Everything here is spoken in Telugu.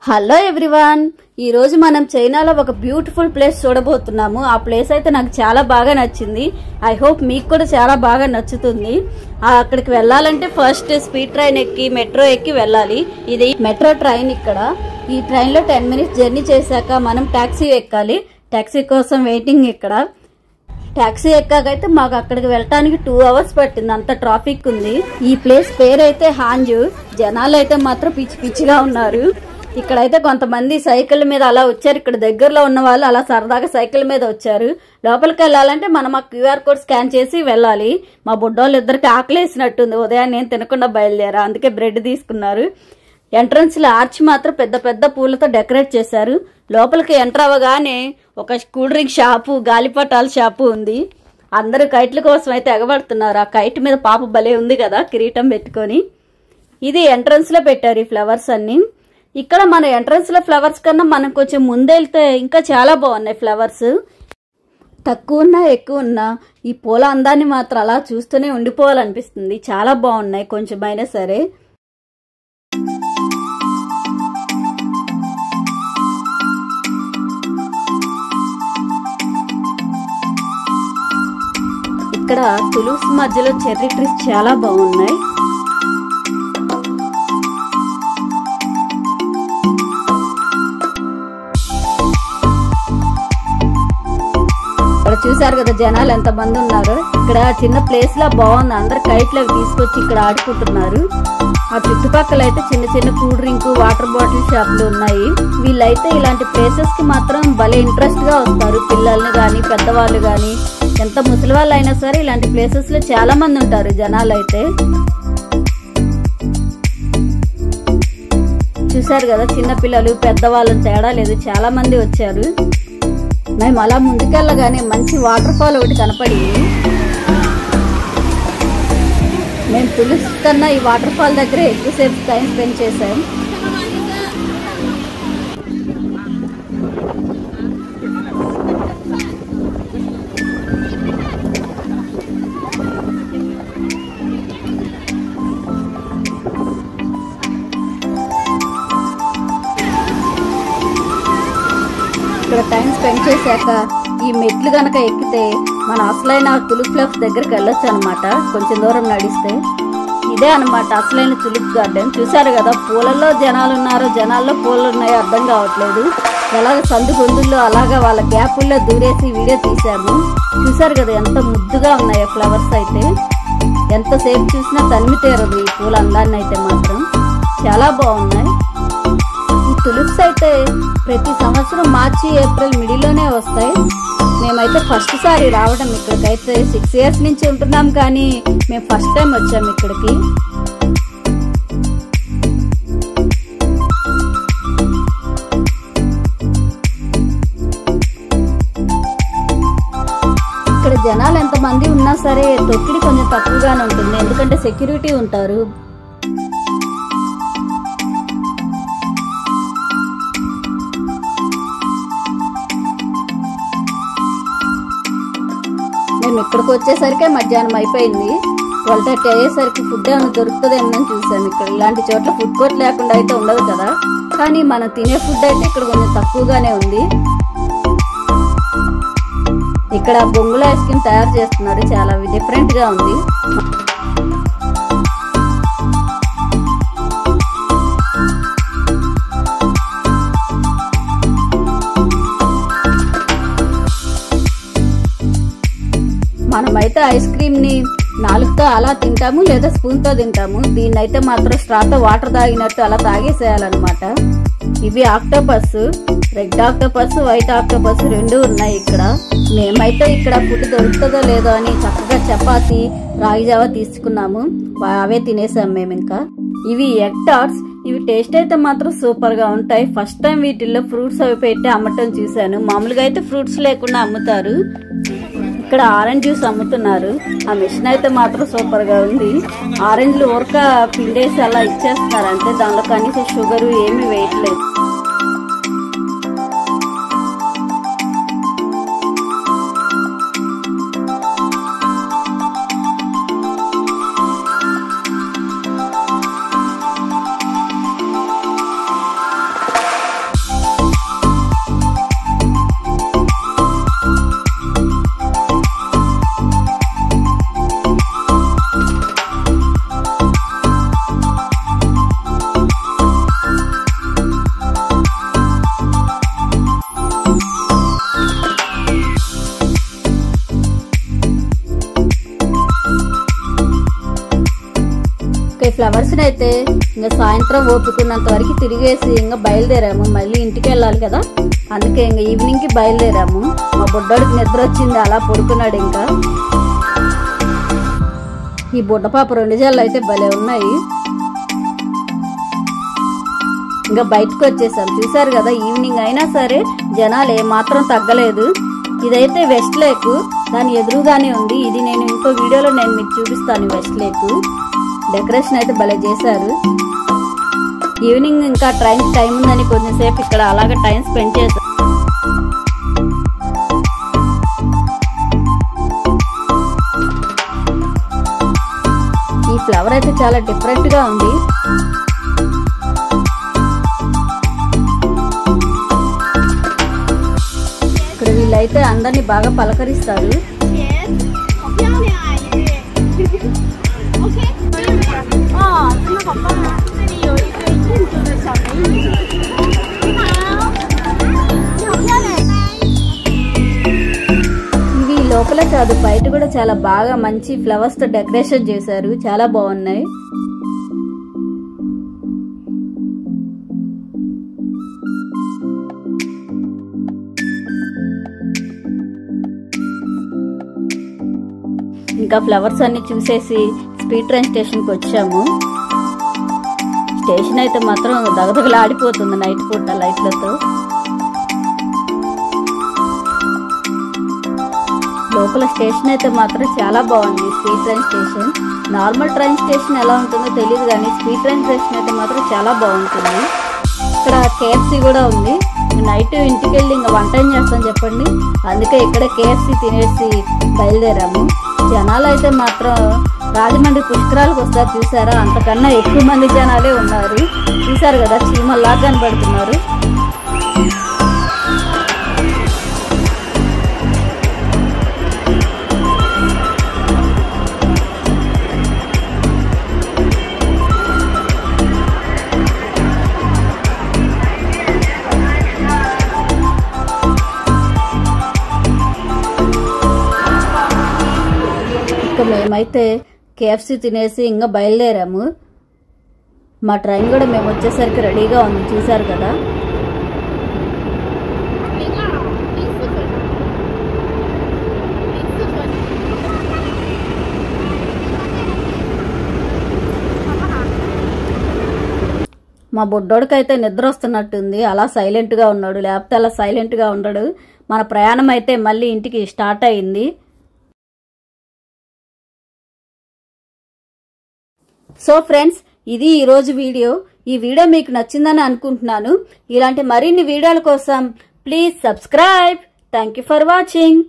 హలో ఎవ్రీవన్, ఈ రోజు మనం చైనాలో ఒక బ్యూటిఫుల్ ప్లేస్ చూడబోతున్నాము. ఆ ప్లేస్ అయితే నాకు చాలా బాగా నచ్చింది. ఐ హోప్ మీకు కూడా చాలా బాగా నచ్చుతుంది. అక్కడికి వెళ్ళాలంటే ఫస్ట్ స్పీడ్ ట్రైన్ ఎక్కి మెట్రో ఎక్కి వెళ్ళాలి. ఇది మెట్రో ట్రైన్. ఇక్కడ ఈ ట్రైన్లో 10 మినిట్స్ జర్నీ చేశాక మనం టాక్సీ ఎక్కాలి. టాక్సీ కోసం వెయిటింగ్. ఇక్కడ టాక్సీ ఎక్కాకైతే మాకు అక్కడికి వెళ్ళటానికి 2 అవర్స్ పట్టింది. అంత ట్రాఫిక్ ఉంది. ఈ ప్లేస్ పేరైతే హాంజు. జనాలు అయితే మాత్రం పిచ్చి పిచ్చిగా ఉన్నారు. ఇక్కడైతే కొంతమంది సైకిల్ మీద అలా వచ్చారు. ఇక్కడ దగ్గరలో ఉన్న వాళ్ళు అలా సరదాగా సైకిల్ మీద వచ్చారు. లోపలికి వెళ్ళాలంటే మనం ఆ QR కోడ్ స్కాన్ చేసి వెళ్ళాలి. మా బుడ్డోళ్ళు ఇద్దరికి ఆకలేసినట్టుంది. ఉదయాన్నే నేను తినకుండా బయలుదేరా, అందుకే బ్రెడ్ తీసుకున్నారు. ఎంట్రన్స్ లో ఆర్చ్ మాత్రం పెద్ద పెద్ద పూలతో డెకరేట్ చేశారు. లోపలికి ఎంటర్ అవ్వగానే ఒక కూల్ డ్రింక్ షాపు, గాలిపటాల షాపు ఉంది. అందరూ కైట్ల కోసం అయితే ఎగబడుతున్నారు. ఆ కైట్ మీద పాప భలే ఉంది కదా, కిరీటం పెట్టుకొని. ఇది ఎంట్రన్స్ లో పెట్టారు ఈ ఫ్లవర్స్ అన్ని. ఇక్కడ మన ఎంట్రన్స్ లో ఫ్లవర్స్ కన్నా మనం కొంచెం ముందెళ్తే ఇంకా చాలా బాగున్నాయి ఫ్లవర్స్. తక్కువ ఉన్నా ఎక్కువ ఉన్నా ఈ పూల అందాన్ని మాత్రం అలా చూస్తూనే ఉండిపోవాలనిపిస్తుంది. చాలా బాగున్నాయి కొంచెమైనా సరే. ఇక్కడ తులూస్ మధ్యలో చెర్రీ ట్రీస్ చాలా బాగున్నాయి. చూసారు కదా జనాలు ఎంత మంది ఉన్నారు. ఇక్కడ చిన్న ప్లేస్ లా బాగుంది. అందరు కైట్లు అవి తీసుకొచ్చి ఇక్కడ ఆడుకుంటున్నారు. ఆ చుట్టుపక్కల అయితే చిన్న చిన్న కూల్ డ్రింక్, వాటర్ బాటిల్ షాపులు ఉన్నాయి. వీళ్ళైతే ఇలాంటి ప్లేసెస్ కి మాత్రం భలే ఇంట్రెస్ట్ గా వస్తారు. పిల్లల్ని గాని పెద్దవాళ్ళు గాని ఎంత ముసలి వాళ్ళు అయినా సరే ఇలాంటి ప్లేసెస్ లో చాలా మంది ఉంటారు జనాలు అయితే. చూసారు కదా చిన్న పిల్లలు పెద్దవాళ్ళని తేడా లేదు, చాలా మంది వచ్చారు. మేము అలా ముందుకెళ్ళగానే మంచి వాటర్ ఫాల్ ఒకటి కనపడింది. మేము తులసి కన్నా ఈ వాటర్ ఫాల్ దగ్గర ఎక్కువసేపు టైం స్పెండ్ చేశాం. ఇక్కడ టైం స్పెండ్ చేశాక ఈ మెట్లు గనక ఎక్కితే మన అసలైన తులిప్ ఫ్లవర్స్ దగ్గరికి వెళ్ళొచ్చు అనమాట. కొంచెం దూరం నడిస్తే ఇదే అనమాట అసలైన తులిప్ గార్డెన్. చూసారు కదా పూలల్లో జనాలు ఉన్నారు, జనాల్లో పూలు ఉన్నాయో అర్థం కావట్లేదు. ఎలాగ సందు గొంతుల్లో అలాగా వాళ్ళ గ్యాపుల్లో దూరేసి వీడియో తీసాము. చూసారు కదా ఎంత ముద్దుగా ఉన్నాయో ఫ్లవర్స్ అయితే. ఎంతసేపు చూసినా తనిమి తీరదు ఈ పూల అందాన్ని అయితే మాత్రం. చాలా బాగున్నాయి. ఈ తులిప్స్ అయితే ప్రతి సంవత్సరం మార్చి ఏప్రిల్ మిడిల్లోనే వస్తాయి. మేమైతే ఫస్ట్ సారి రావడం ఇక్కడికైతే 6 ఇయర్స్ నుంచి ఉంటున్నాం, కానీ మేము ఫస్ట్ టైం వచ్చాము ఇక్కడికి. ఇక్కడ జనాలు ఎంతమంది ఉన్నా సరే తొక్కిడి కొంచెం తక్కువగానే ఉంటుంది, ఎందుకంటే సెక్యూరిటీ ఉంటారు. మేము ఇక్కడికి వచ్చేసరికి మధ్యాహ్నం అయిపోయింది. 12:30 అయ్యేసరికి ఫుడ్ ఏమైనా దొరుకుతుందేమో చూసాము. ఇక్కడ ఇలాంటి చోట్ల ఫుడ్ కోర్ట్ లేకుండా అయితే ఉండదు కదా, కానీ మనం తినే ఫుడ్ అయితే ఇక్కడ కొంచెం తక్కువగానే ఉంది. ఇక్కడ బొంగుల ఐస్ క్రీమ్ తయారు చేస్తున్నారు, చాలా డిఫరెంట్ గా ఉంది. మనమైతే ఐస్ క్రీమ్ ని నాలుగుతో అలా తింటాము, లేదా స్పూన్ తో తింటాము. దీన్ని అయితే మాత్రం స్ట్రాతో వాటర్ తాగినట్టు అలా తాగేసేయాలన్నమాట. ఇవి octopus, red octopus, white octopus 2 ఉన్నాయి ఇక్కడ. మేమైతే ఇక్కడ ఫుడ్ దొరుకుతుందో లేదో అని చక్కగా చపాతి, రాగి జావా తీసుకున్నాము. అవే తినేసాం మేము. ఇంకా ఇవి ఎగ్ టార్ట్స్. ఇవి టేస్ట్ అయితే మాత్రం సూపర్ గా ఉంటాయి. ఫస్ట్ టైం వీటిల్లో ఫ్రూట్స్ అవి పెట్టి అమ్మటం చూశాను. మామూలుగా అయితే ఫ్రూట్స్ లేకుండా అమ్ముతారు. ఇక్కడ ఆరెంజ్ జ్యూస్ అమ్ముతున్నారు. ఆ మిషన్ అయితే మాత్రం సూపర్ గా ఉంది. ఆరెంజ్లు ఊరక పిండేసి అలా ఇచ్చేస్తున్నారు, అంటే దానిలో కనీసం షుగర్ ఏమీ వేయట్లేదు. అయితే ఇంకా సాయంత్రం ఓపుకున్నంత వరకు తిరిగేసి ఇంకా బయలుదేరాము. మళ్ళీ ఇంటికి వెళ్ళాలి కదా, అందుకే ఇంకా ఈవినింగ్ కి బయలుదేరాము. మా బుడ్డోడికి నిద్ర వచ్చింది, అలా పడుకున్నాడు. ఇంకా ఈ బుడ్డపాప 2 జల్లు అయితే భలే ఉన్నాయి. ఇంకా బయటకు వచ్చేసాం. చూసారు కదా, ఈవినింగ్ అయినా సరే జనాలు ఏమాత్రం తగ్గలేదు. ఇదైతే వెస్ట్ లేక్, దాని ఎదురుగానే ఉంది. ఇది నేను ఇంకో వీడియోలో నేను మీకు చూపిస్తాను. వెస్ట్ లేక్ డెకరేషన్ అయితే భలే చేశారు. ఈవినింగ్ ఇంకా ట్రైన్ టైం ఉందని కొంచెంసేపు ఇక్కడ అలాగే టైం స్పెండ్ చేశాను. ఈ ఫ్లవర్ అయితే చాలా డిఫరెంట్ గా ఉంది. ఇక్కడ వీళ్ళైతే అందరినీ బాగా పలకరిస్తారు. ఇవి లోపల కాదు, బయట కూడా చాలా బాగా మంచి ఫ్లవర్స్ తో డెకరేషన్ చేశారు. చాలా బాగున్నాయి. ఇంకా ఫ్లవర్స్ అన్ని చూసేసి స్పీడ్ ట్రైన్ స్టేషన్ కి వచ్చాము. స్టేషన్ అయితే మాత్రం దగదగలాడిపోతుంది నైట్ పూట లైట్లతో. లోపల స్టేషన్ అయితే మాత్రం చాలా బాగుంది. Speed train station, normal train station ఎలా ఉంటుందో తెలియదు కానీ స్పీడ్ ట్రైన్ స్టేషన్ అయితే మాత్రం చాలా బాగుంటుంది. ఇక్కడ KFC కూడా ఉంది. నైట్ ఇంటికి వెళ్ళి ఇంకా వంట ఏం చేస్తాం చెప్పండి, అందుకే ఇక్కడ KFC తినేసి బయలుదేరాము. జనాలు అయితే మాత్రం రాజమండ్రి పుష్కరాలకు వస్తారు చూసారా, అంతకన్నా ఎక్కువ మంది జనాలే ఉన్నారు. చూసారు కదా, చీమల్లాగా కనబడుతున్నారు. ఇక మేమైతే KFC తినేసి ఇంకా బయలుదేరాము. మా ట్రైన్ కూడా మేము వచ్చేసరికి రెడీగా ఉంది. చూసారు కదా, మా బుడ్డోడికైతే నిద్ర వస్తున్నట్టుంది. అలా సైలెంట్ గా ఉన్నాడు, లేకపోతే అలా సైలెంట్ గా ఉండడు. మన ప్రయాణం అయితే మళ్ళీ ఇంటికి స్టార్ట్ అయింది. సో ఫ్రెండ్స్, ఇది ఈరోజు వీడియో. ఈ వీడియో మీకు నచ్చిందని అనుకుంటున్నాను. ఇలాంటి మరిన్ని వీడియోల కోసం please subscribe. Thank you for watching.